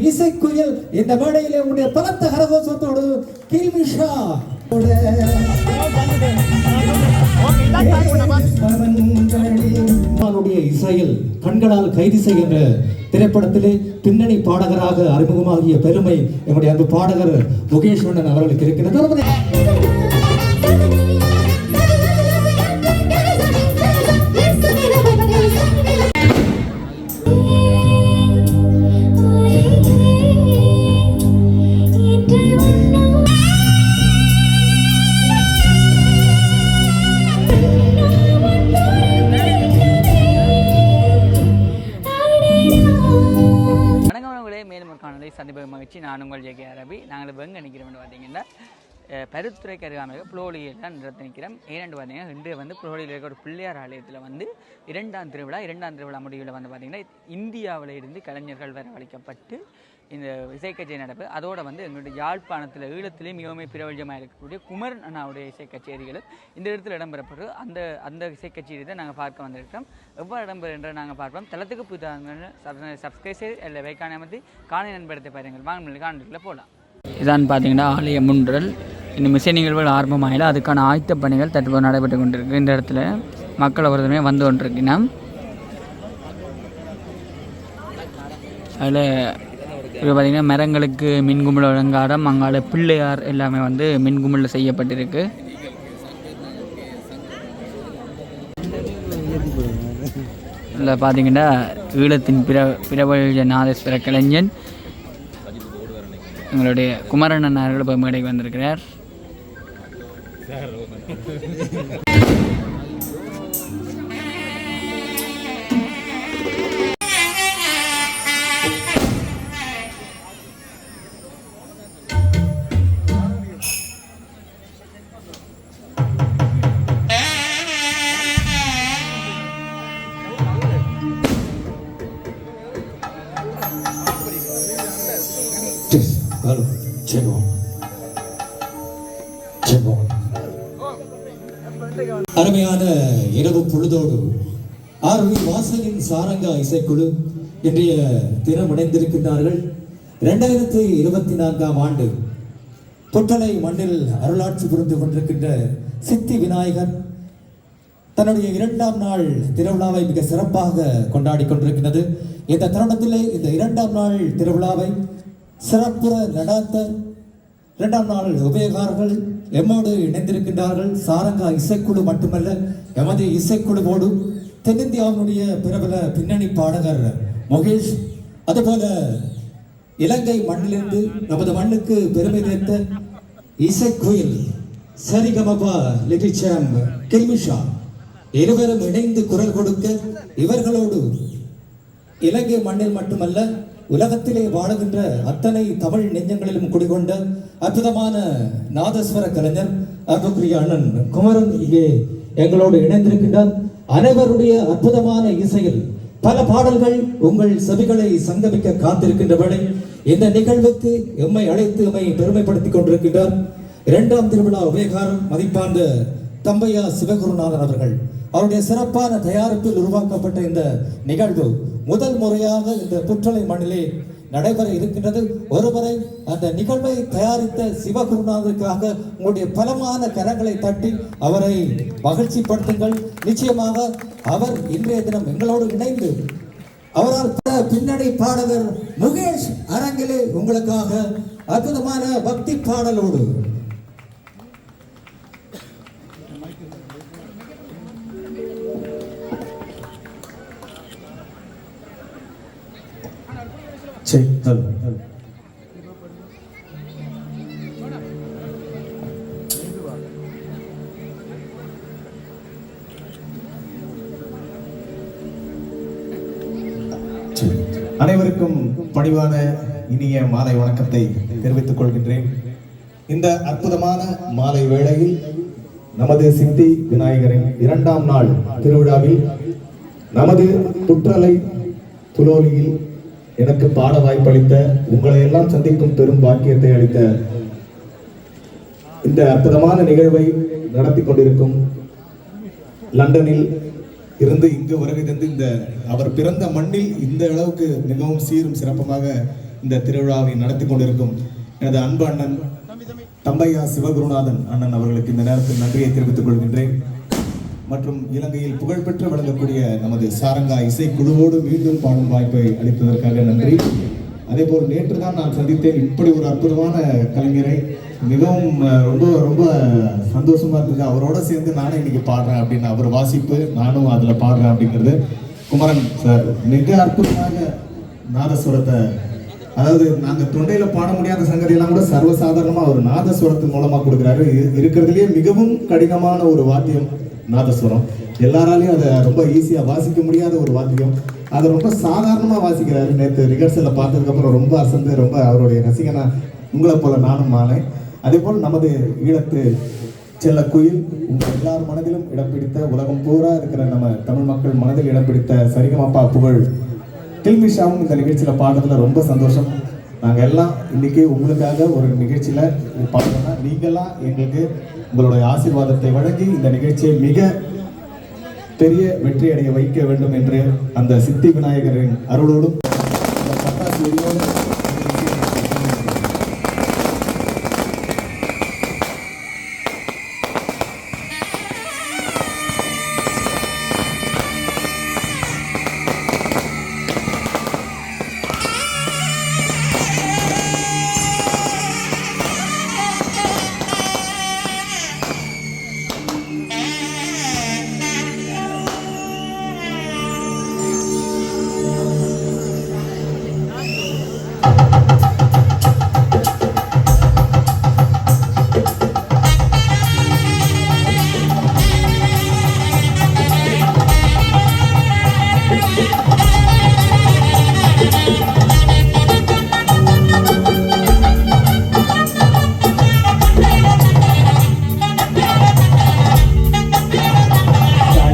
இசைக்குயில் இந்த மேடையிலே உடைய பலத்த கரகோஷத்தோடு கில்மிஷா இசையில் கண்களால் கைது செய்கின்ற திரைப்படத்திலே பின்னணி பாடகராக அறிமுகமாகிய பெருமை எங்களுடைய அந்த பாடகர் முகேஸ்வரன் அவர்களுக்கு இருக்கிறது. சந்திப்பு மகிழ்ச்சி. நான் உங்கள் ஜே கே அரபி. நாங்கள் எங்கே நிற்கிறோம்னு பார்த்தீங்கன்னா பருத்துறைக்கு அருகாமையாக புலோலியில் தான் நிறுத்தி நிற்கிறோம். ஏனென்று பார்த்தீங்கன்னா இன்று வந்து புலோலியில் இருக்க ஒரு பிள்ளையார் ஆலயத்தில் வந்து இரண்டாம் திருவிழா முடிவில் வந்து பார்த்திங்கன்னா இந்தியாவில் இருந்து கலைஞர்கள் வரவழைக்கப்பட்டு இந்த இசைக்கச்சேரி நடப்பு. அதோடு வந்து எங்களுடைய யாழ்ப்பாணத்தில் ஈழத்திலே மிகவும் பிரபலமாக இருக்கக்கூடிய குமரன் அண்ணாவுடைய இசைக்கச்சேரிகளும் இந்த இடத்துல இடம்பெறப்பட்டு அந்த இசைக்கச்சேரி தான் நாங்கள் பார்க்க வந்திருக்கிறோம். எவ்வாறு இடம்பெறுகின்ற நாங்கள் பார்ப்போம். தளத்துக்கு புதிதாக சப்ஸ்கிரைஸ் இல்லை வைக்கான அமைத்து காணி நண்படுத்த பாருங்கள். வாங்க காணொலிக்குள்ளே போகலாம். இதான் பார்த்தீங்கன்னா ஆலய முன்றல். இன்னும் இசை நிகழ்வுகள் ஆரம்பமாகல, அதுக்கான ஆயத்த பணிகள் தற்போது நடைபெற்று கொண்டிருக்கு. இந்த இடத்துல மக்கள் ஒருத்தமே வந்து கொண்டிருக்கினா அதில் இப்போ பார்த்திங்கன்னா மரங்களுக்கு மின்குமிழ் அலங்காரம், அங்கால பிள்ளையார் எல்லாமே வந்து மின்குமிழில் செய்யப்பட்டிருக்கு. இதில் பார்த்திங்கன்னா ஈழத்தின் பிரபல நாதஸ்வர கலைஞன் எங்களுடைய குமரன் அண்ணார்கள் இப்போ மேடைக்கு வந்திருக்கிறார். அருமையான இரவு பொழுதோடு ஆர்வி வாசலின் சாரங்கா இசைக்குழு இன்றைய தினம் இணைந்திருக்கின்றார்கள். 2024ஆம் ஆண்டு தொட்டலை மண்ணில் அருளாட்சி புரிந்து கொண்டிருக்கின்ற சித்தி விநாயகர் தன்னுடைய 2ஆம் நாள் திருவிழாவை மிக சிறப்பாக கொண்டாடி கொண்டிருக்கின்றது. இந்த தருணத்திலே இந்த 2ஆம் நாள் திருவிழாவை சிறப்புற நடாத்த 2ஆம் நாள் உபயோகாரர்கள் எம்மோடு இணைந்திருக்கின்றார்கள். சாரங்கா இசைக்குழு மட்டுமல்ல, எமது இசைக்குழுவோடு தென்னிந்தியாவினுடைய பிரபல பின்னணி பாடகர் முகேஷ், அதுபோல இலங்கை மண்ணிலிருந்து நமது மண்ணுக்கு பெருமை சேர்த்த இசைக்குயில் சரிகமபா லிட்டில் சாம்ப் கில்மிஷா இருவரும் இணைந்து குரல் கொடுக்க, இவர்களோடு இலங்கை மண்ணில் மட்டுமல்ல உலகத்திலே வாழுகின்ற அத்தனை தமிழ் நெஞ்சங்களிலும் குடிகொண்ட அற்புதமான நாதஸ்வர கலைஞர் அன்புக்குரிய அண்ணன் குமரன் இங்கே எங்களோடு இணைந்திருக்கின்றார். அனைவருடைய அற்புதமான இசையில் பல பாடல்கள் உங்கள் செவிகளை சங்கமிக்க காத்திருக்கின்றபடி இந்த நிகழ்வுக்கு எம்மை அழைத்து எம்மை பெருமைப்படுத்திக் கொண்டிருக்கின்றார் 2ஆம் திருவிழா உபயகாரம் மதிப்பார்ந்த தம்பையா சிவகுருநாதன் அவர்கள். அவருடைய சிறப்பான தயாரிப்பில் உருவாக்கப்பட்ட இந்த நிகழ்வு முதல் முறையாக இந்த புற்றலை மண்ணிலே நடைபெற இருக்கின்றது. ஒருவரை அந்த நிகழ்வை தயாரித்த சிவகுருநாதருக்காக உங்களுடைய பலமான கரங்களை தட்டி அவரை மகிழ்ச்சிப்படுத்துங்கள். நிச்சயமாக அவர் இன்றைய தினம் எங்களோடு இணைந்து அவரால் பின்னணி பாடகர் முகேஷ் அரங்கிலே உங்களுக்காக அற்புதமான பக்தி பாடலோடு அனைவருக்கும் பணிவான இனிய மாலை வணக்கத்தை தெரிவித்துக் கொள்கின்றேன். இந்த அற்புதமான மாலை வேளையில் நமது சித்தி விநாயகரின் 2ஆம் நாள் திருவிழாவில் நமது புற்றலை புலோலியில் எனக்கு பாட வாய்ப்பளித்த, உங்களை எல்லாம் சந்திக்கும் பெரும் பாக்கியத்தை அளித்த இந்த அற்புதமான நிகழ்வை நடத்தி கொண்டிருக்கும் லண்டனில் இருந்து இங்கு வருகை தந்து இந்த அவர் பிறந்த மண்ணில் இந்த அளவுக்கு மிகவும் சீரும் சிறப்புமாக இந்த திருவிழாவை நடத்தி கொண்டிருக்கும் எனது அன்பு அண்ணன் தம்பையா சிவகுருநாதன் அண்ணன் அவர்களுக்கு இந்த நேரத்தில் நன்றியை தெரிவித்துக் கொள்கின்றேன். மற்றும் இலங்கையில் புகழ்பெற்று விளங்கக்கூடிய நமது சாரங்கா இசைக்குழுவோடு மீண்டும் பாடும் வாய்ப்பை அளித்ததற்காக நன்றி. அதே போல் நேற்று தான் நான் சந்தித்தேன் இப்படி ஒரு அற்புதமான கலைஞரை. மிகவும் ரொம்ப ரொம்ப சந்தோஷமா இருந்தது. அவரோட சேர்ந்து நானே இன்னைக்கு பாடுறேன் அப்படின்னு, அவர் வாசிப்பு நானும் அதில் பாடுறேன் அப்படிங்கிறது. குமரன் சார் மிக அற்புதமாக நாதஸ்வரத்தை, அதாவது நாங்கள் தொண்டையில் பாட முடியாத சங்கதியெல்லாம் கூட சர்வசாதாரணமாக ஒரு நாதஸ்வரத்தின் மூலமாக கொடுக்குறாரு. இருக்கிறதுலேயே மிகவும் கடினமான ஒரு வாத்தியம் நாதஸ்வரம். எல்லாராலையும் அதை ரொம்ப ஈஸியாக வாசிக்க முடியாத ஒரு வாத்தியம். அதை ரொம்ப சாதாரணமாக வாசிக்கிறாரு. நேற்று ரிஹர்சலில் பார்த்ததுக்கப்புறம் ரொம்ப அசந்து ரொம்ப அவருடைய ரசிகனா உங்களை போல நானும் ஆனேன். அதே போல் நமது ஈழத்து செல்ல குயில் உங்கள் எல்லார் மனதிலும் இடம் பிடித்த, உலகம் பூரா இருக்கிற நம்ம தமிழ் மக்கள் மனதில் இடம் பிடித்த சரிகமப்பா புகழ் கில்மிஷாவும் இந்த நிகழ்ச்சியில் பாடுறதுல ரொம்ப சந்தோஷம். நாங்கள் எல்லாம் இன்னைக்கு உங்களுக்காக ஒரு நிகழ்ச்சியில் பாடுறோம்னா நீங்கள்லாம் எங்களுக்கு உங்களுடைய ஆசீர்வாதத்தை வழங்கி இந்த நிகழ்ச்சியை மிக பெரிய வெற்றி அடைய வைக்க வேண்டும் என்று அந்த சித்தி விநாயகரின் அருளோடும் பட்டாசு வெடியோடும்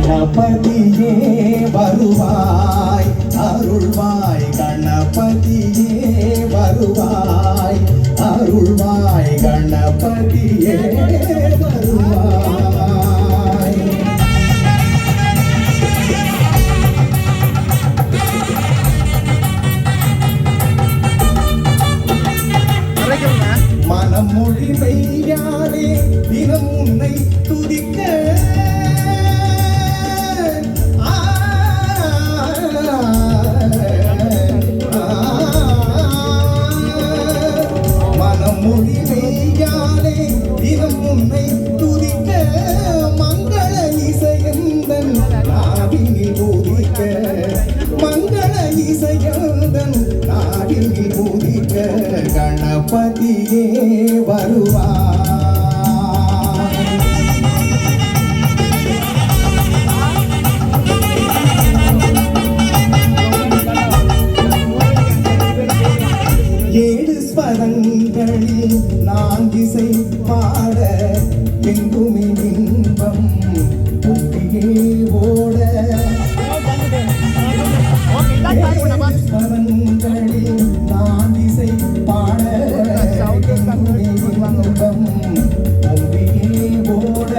கணபதியே வருவாய் அருள்வாய், கணபதியே வருவாய் அருள்வாய், கணபதியே வருவாய். மனம் மொழி மெய்யாலே தினம் உன்னை துதிக்க, மொழி மெய்யாலே தினம் உன்னை துதிக்க, மங்கள இசையந்தன் நாவினில் ஊதிக்க, மங்கள இசையந்தன் நாவினில் ஊதிக்க, கணபதியே வருவாய். ஏழு ஸ்வரங்களில் நான்கிசை பாட, எங்குமே இன்பம் புத்தியே ஓட, ஸ்வரங்களில் நான்கிசை பாட, எங்குமே இன்பம் புத்தியே ஓட,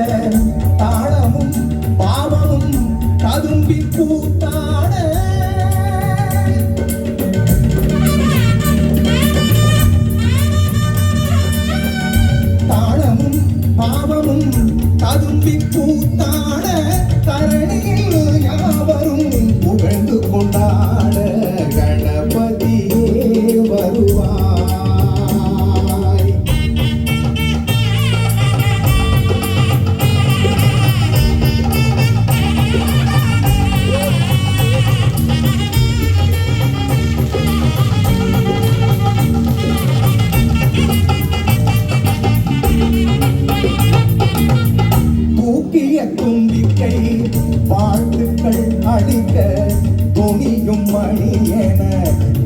தாளமும் பாவமும் ததும்பி கூத்தாட, பாவமும் ததும்பி கூத்தாட, தரணியில் யாவரும் புகழ்ந்து கொண்டாட, கணபதியே வருவாய். தூக்கிய தும்பிக்கை வாழ்த்துக்கள் அளிக்க, துணியும் மணியென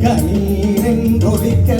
கணீரென்றொலிக்க,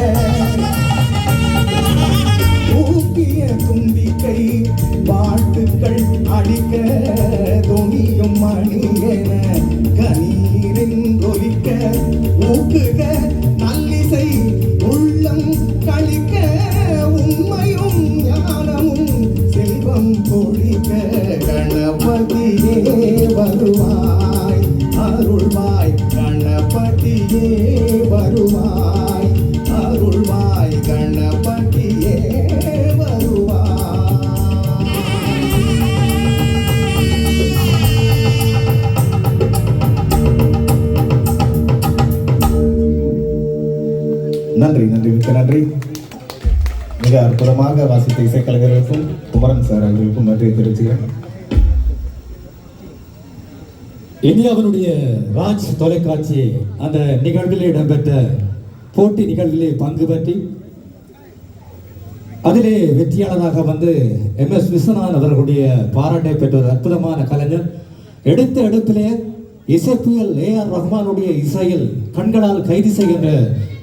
நன்றி நன்றி, மிக்க நன்றி. மிக அற்புதமாக வாசித்த இசைக்கலைஞர்களுக்கும் குமரன் சார் அவர்களுக்கும் நன்றியை தெரிவிச்சுக்கிறேன். இந்தியாவினுடைய ராஜ் தொலைக்காட்சி அந்த நிகழ்வில் இடம்பெற்ற போட்டி நிகழ்விலே பங்கு பெற்றி அதிலே வெற்றியாளராக வந்து MS விஸ்வநாதன் அவர்களுடைய பாராட்டை பெற்ற ஒரு அற்புதமான கலைஞர். எடுத்த எடுப்பிலே இசைப்புயல் AR ரஹ்மானுடைய இசையில் கண்களால் கைது செய்கின்ற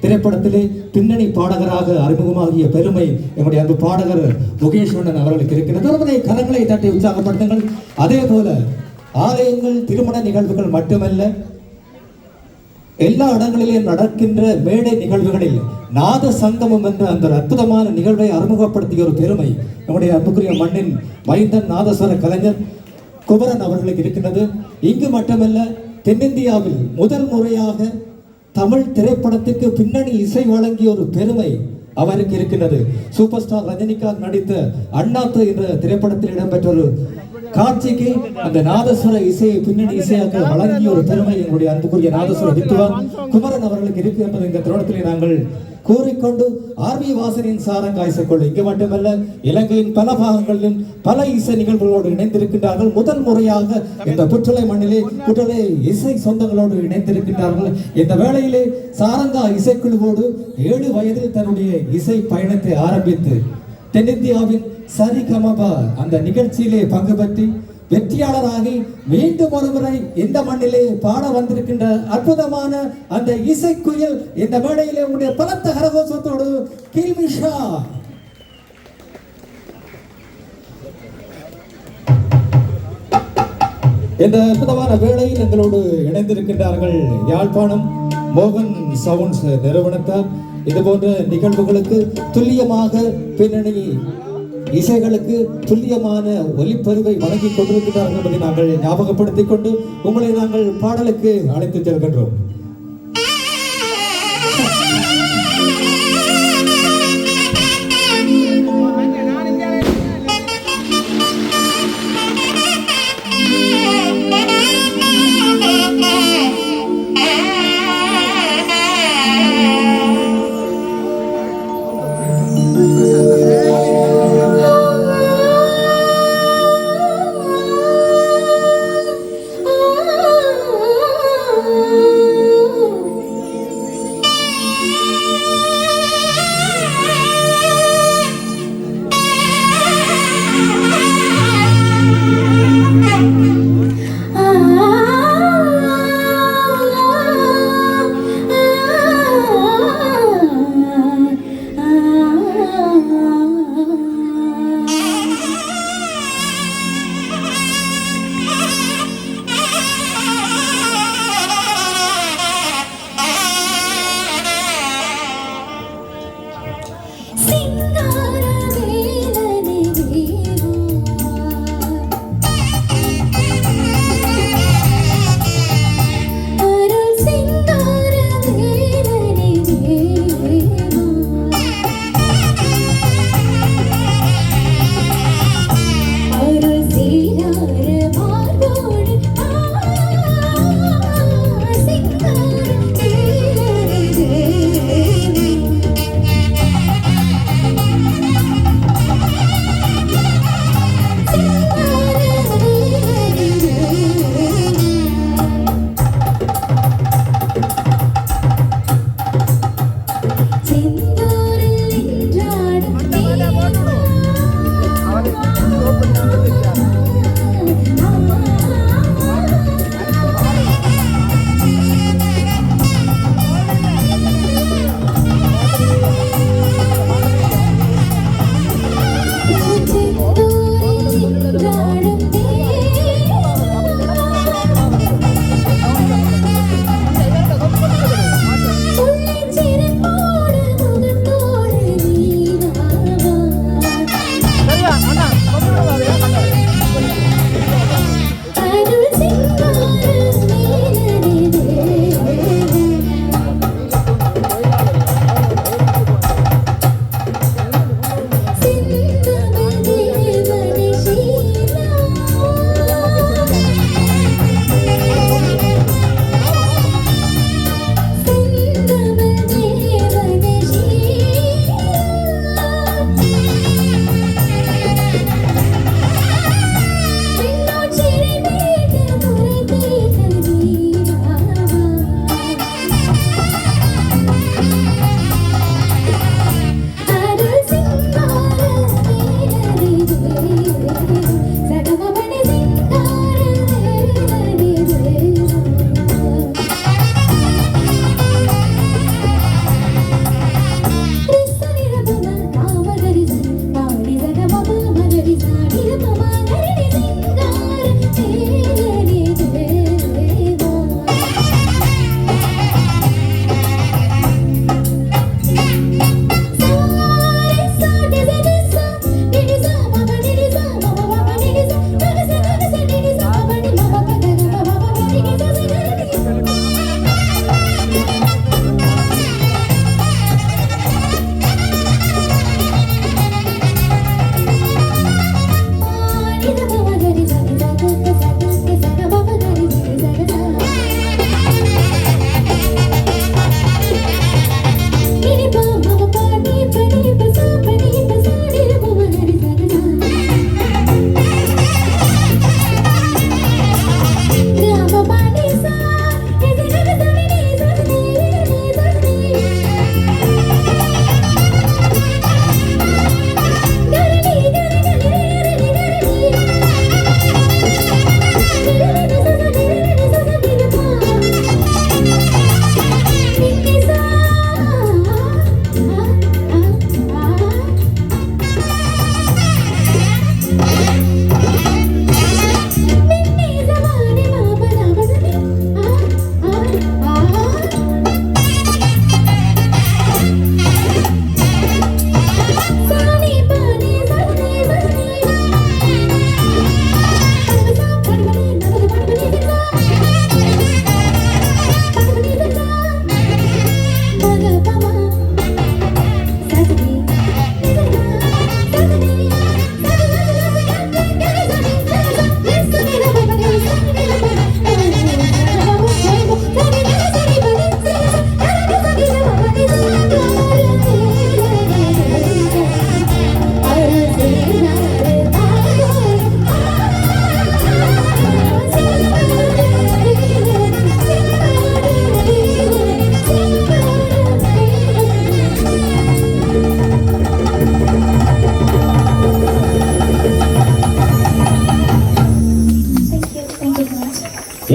திரைப்படத்திலே பின்னணி பாடகராக அறிமுகமாகிய பெருமை எங்களுடைய அந்த பாடகர் முகேஸ்வரன் அவர்களுக்கு இருக்கிறது. கரங்களை தட்டி உற்சாகப்படுத்துங்கள். அதே போல ஆலயங்கள், திருமண நிகழ்வுகள் மட்டுமல்ல, எல்லா இடங்களிலும் நடக்கின்ற மேடை நிகழ்வுகளில் நாத சங்கமம் என்ற அந்த அற்புதமான நிகழ்வை அறிமுகப்படுத்திய ஒரு பெருமை நம்முடைய அன்புக்குரிய மண்ணின் மைந்தன் நாதஸ்வர கலைஞர் குமரன் அவர்களுக்கு இருக்கின்றது. இங்கு மட்டுமல்ல, தென்னிந்தியாவில் முதல் முறையாக தமிழ் திரைப்படத்திற்கு பின்னணி இசை வழங்கிய ஒரு பெருமை அவருக்கு இருக்கின்றது. சூப்பர் ஸ்டார் ரஜினிகாந்த் நடித்த அண்ணாத்து என்ற திரைப்படத்தில் இடம்பெற்ற ஒரு காட்சிக்கு அந்த நாதஸ்வர இசையை பின்னணி இசையாக வழங்கிய ஒரு பெருமை எங்களுடைய அன்புக்குரிய நாதஸ்வர வித்துவான் குமரன் அவர்களுக்கு இருக்கு என்பதை இந்த தருணத்திலே நாங்கள் கூறிக்கொண்டு RV வாசனின் சாரங்காய் இசைக்குழு இங்கு மட்டுமல்ல, இலங்கையின் பல பாகங்களிலும் பல இசை நிகழ்வுகளோடு இணைந்திருக்கின்றார்கள். முதல் முறையாக இந்த புற்றலை மண்ணிலே புற்றலை இசை சொந்தங்களோடு இணைந்திருக்கின்றார்கள். இந்த வேளையிலே சாரங்கா இசைக்குழுவோடு 7 வயதில் தன்னுடைய இசை பயணத்தை ஆரம்பித்து தென்னிந்தியாவின் சரிகமபா அந்த நிகழ்ச்சியிலே பங்கு பெற்றி வெற்றியாளராகி மீண்டும் ஒருமுறை இந்த மண்ணிலே பாட வந்திருக்கின்ற அற்புதமான அந்த இசைக்குயில் இந்த மேடையிலே உங்களுடைய பலத்த கரகோஷத்தோடு கில்மிஷா. இந்த அற்புதமான வேளையில் எங்களோடு இணைந்திருக்கின்றார்கள் யாழ்ப்பாணம் மோகன் சவுண்ட்ஸ் நிறுவனத்தார். இது போன்ற நிகழ்வுகளுக்கு துல்லியமாக பின்னணி இசைகளுக்கு துல்லியமான ஒலிப்பதிவை வழங்கிக் கொண்டிருக்கிறார்கள் என்பதை நாங்கள் ஞாபகப்படுத்திக் கொண்டு உங்களை நாங்கள் பாடலுக்கு அழைத்து செல்கின்றோம்.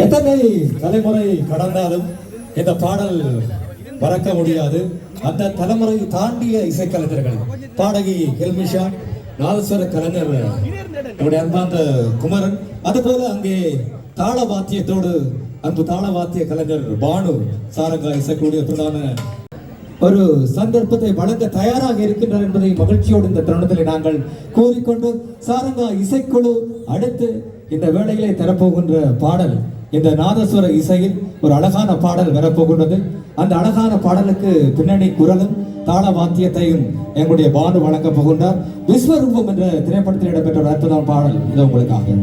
எத்தனை தலைமுறை கடந்தாலும் இந்த பாடல் மறக்க முடியாது. அந்த தலைமுறை தாண்டிய இசைக்கலைஞர்கள், பாடகி ஹெல்மிஷா, நாதஸ்வர கலைஞர் நம்முடைய அன்பார்ந்த குமரன், அதுபோல அங்கே தாள வாத்தியத்தோடு அன்பு தாள வாத்திய கலைஞர் பானு சாரங்கா இசைக்கூடிய பிரதான ஒரு சந்தர்ப்பத்தை வழங்க தயாராக இருக்கின்றார் என்பதை மகிழ்ச்சியோடு இந்த தருணத்தில் நாங்கள் கூறிக்கொண்டு, சாரங்கா இசைக்குழு அடுத்து இந்த வேளையிலே தரப்போகின்ற பாடல் இந்த நாதஸ்வர இசையில் ஒரு அழகான பாடல் வரப்போகின்றது. அந்த அழகான பாடலுக்கு பின்னணி குரலும் தாள வாத்தியத்தையும் எங்களுடைய பானு வழங்கப் போகின்றார். விஸ்வரூபம் என்ற திரைப்படத்தில் இடம்பெற்ற ஒரு அற்புதமான பாடல் இது உங்களுக்காக.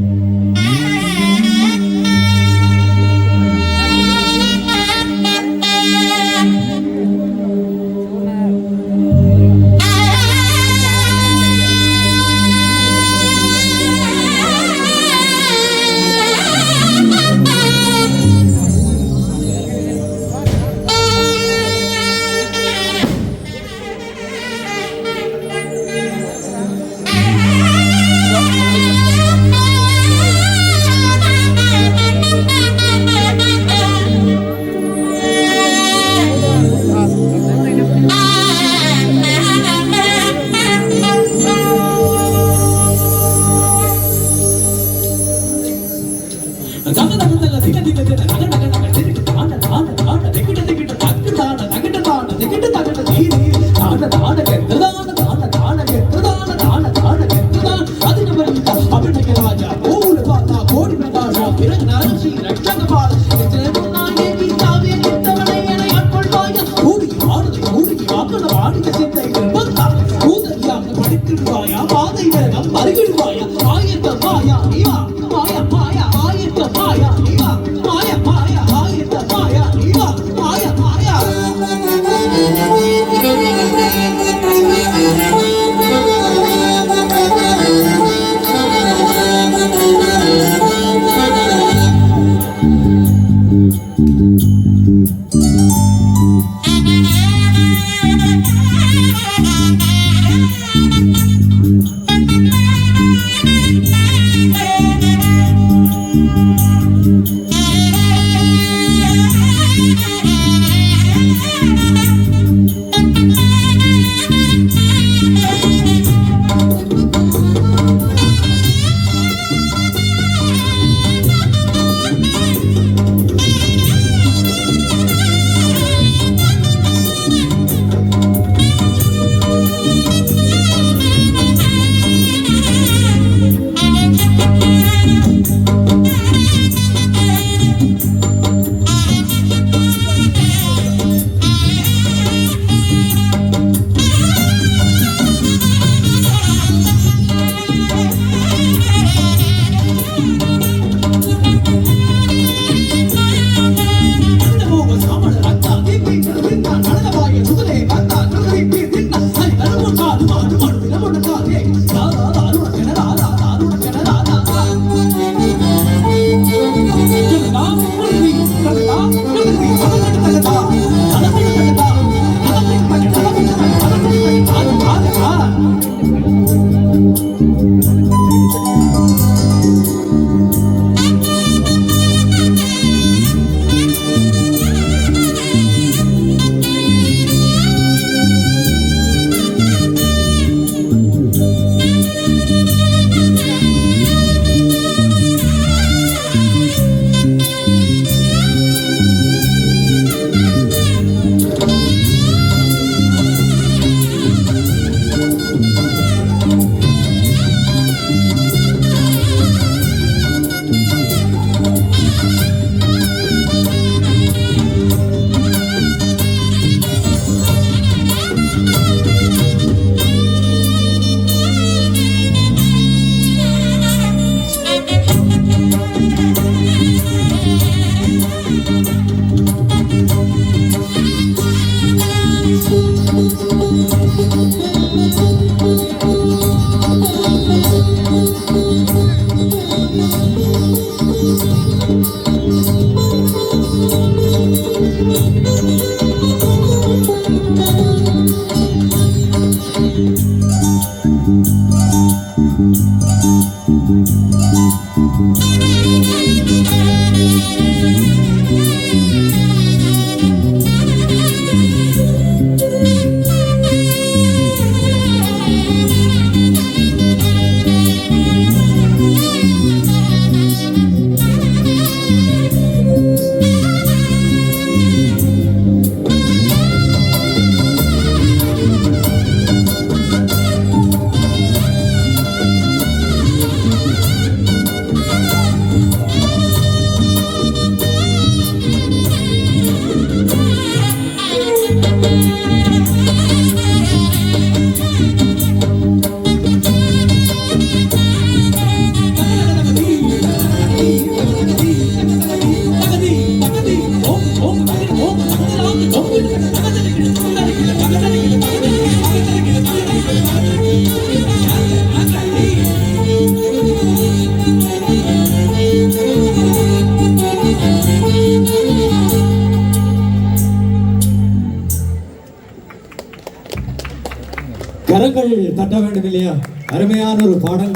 கரங்கள் தட்ட வேண்டும் இல்லையா? அருமையான ஒரு பாடல்.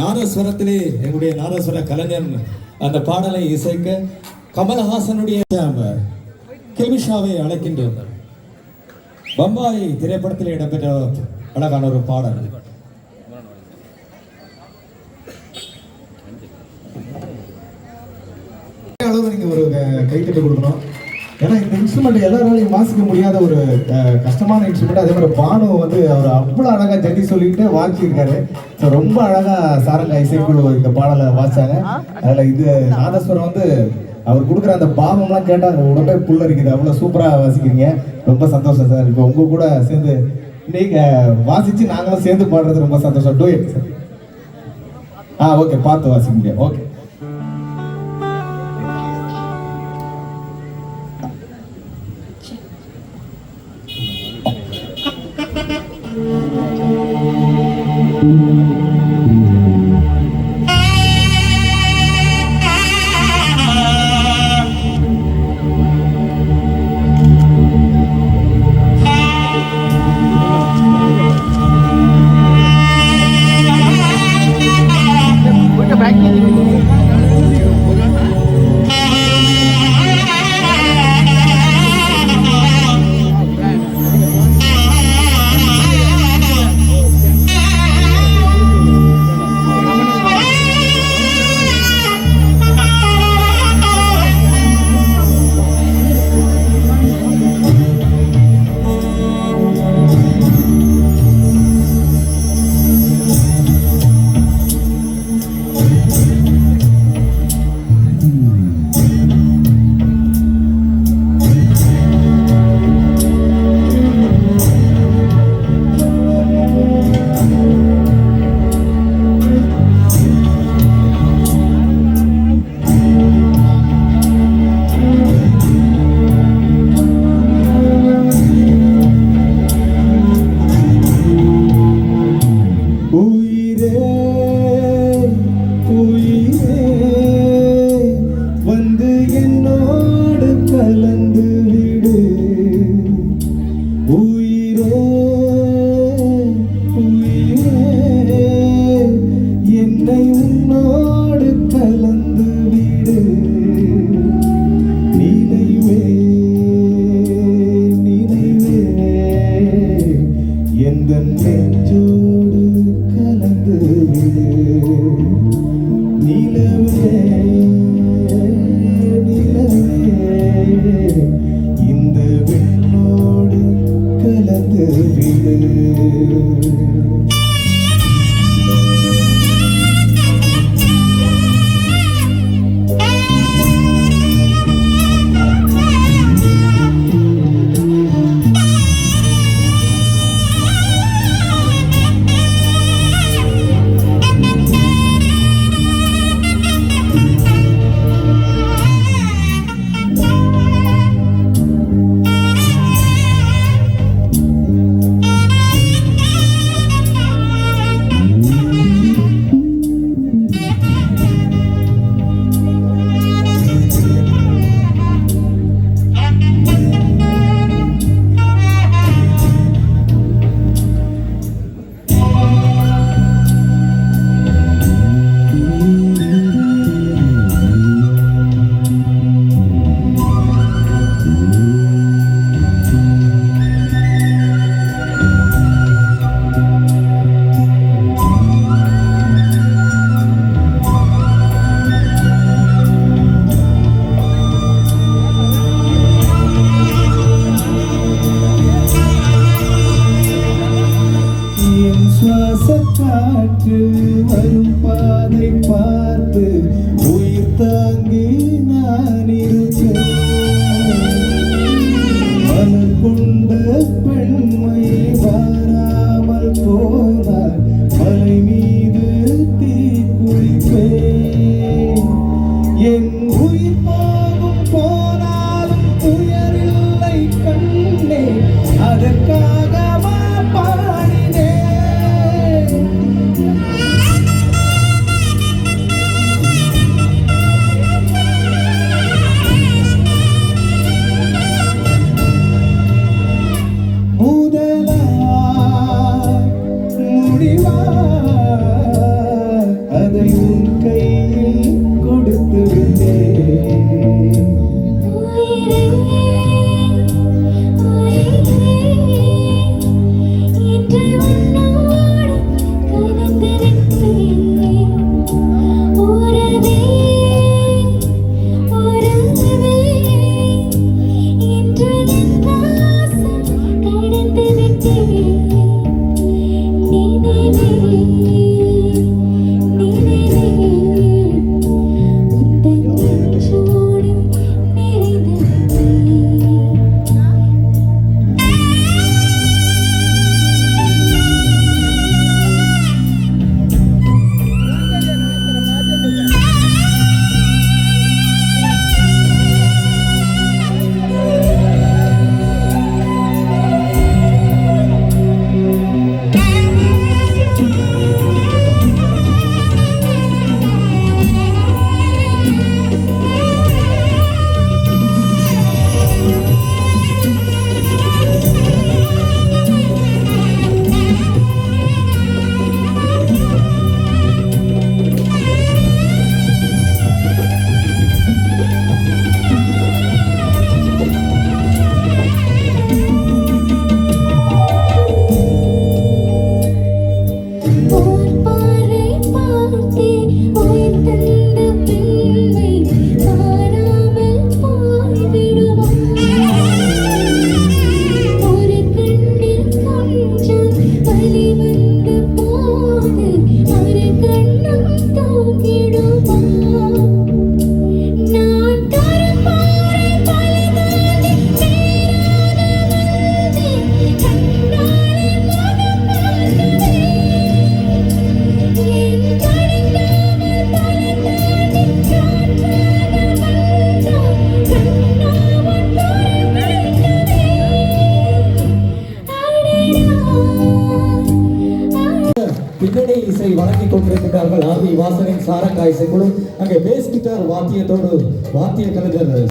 நாதஸ்வரத்திலே எங்களுடைய நாதஸ்வர கலைஞர் அந்த பாடலை இசைக்க கமலஹாசனுடைய கில்மிஷாவை அழைக்கின்றோம். பம்பாய் திரைப்படத்தில் இடம்பெற்ற அழகான ஒரு பாடல். அளவு நீங்க ஒரு கைத்தட்டு கொடுக்கணும். ஏன்னா இந்த இன்ஸ்ட்ருமெண்ட் எல்லாராலையும் வாசிக்க முடியாத ஒரு கஷ்டமான இன்ஸ்ட்ருமெண்ட். அதே மாதிரி பானு வந்து அவர் அவ்வளோ அழகா ஜட்டி சொல்லிட்டு வாசிச்சிருக்காரு. ரொம்ப அழகா சாரங்க இசைக்குழு இந்த பாடலை வாசிச்சாங்க. அதில் இது நாதஸ்வரம் வந்து அவர் கொடுக்குற அந்த பாவம்லாம் கேட்டால் உடம்பே புல்லரிக்குது. அவ்வளோ சூப்பராக வாசிக்கிறீங்க. ரொம்ப சந்தோஷம் சார். இப்போ உங்க கூட சேர்ந்து நீங்க வாசிச்சு நாங்களும் சேர்ந்து பாடுறது ரொம்ப சந்தோஷம். Duet sir. ஓகே, பார்த்து வாசிக்க. ஓகே. காற்று வரும் பாதை பார்த்து உயிர் தாங்கி நான் இருப்பேன். மனம் கொண்ட பெண்மை வாராமல் போனார் மலை மீது தீ குளிப்பேன். என் உயிர் போகும் போனாலும் துயரில்லை கண்ணே, அதற்காக பின்னணி இசை வழங்கிக் கொண்டிருக்கிறார்கள் ஆதி வாசனின் சாரங்கா இசைக்குழு. அங்கே பேஸ் கிட்டார் வாத்தியத்தோடு வாத்திய கலைஞர்